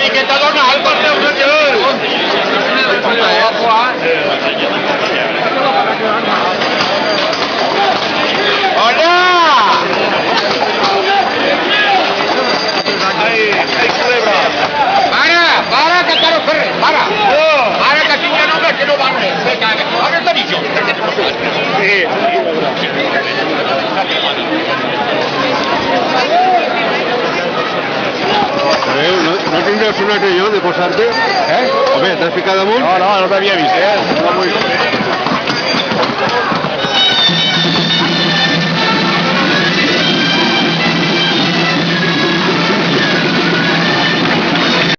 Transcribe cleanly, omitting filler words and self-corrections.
miqueta dona algo al meu senyor. Hola! Ai, culebra. Para, que te lo ferres, para. Para, que tinc que no, que no va res. Ara t'ha dit jo. Sí. ¿No tendrías un atrillón de posarte? ¿Eh? Hombre, ¿te has picado mucho? No t'havia vist,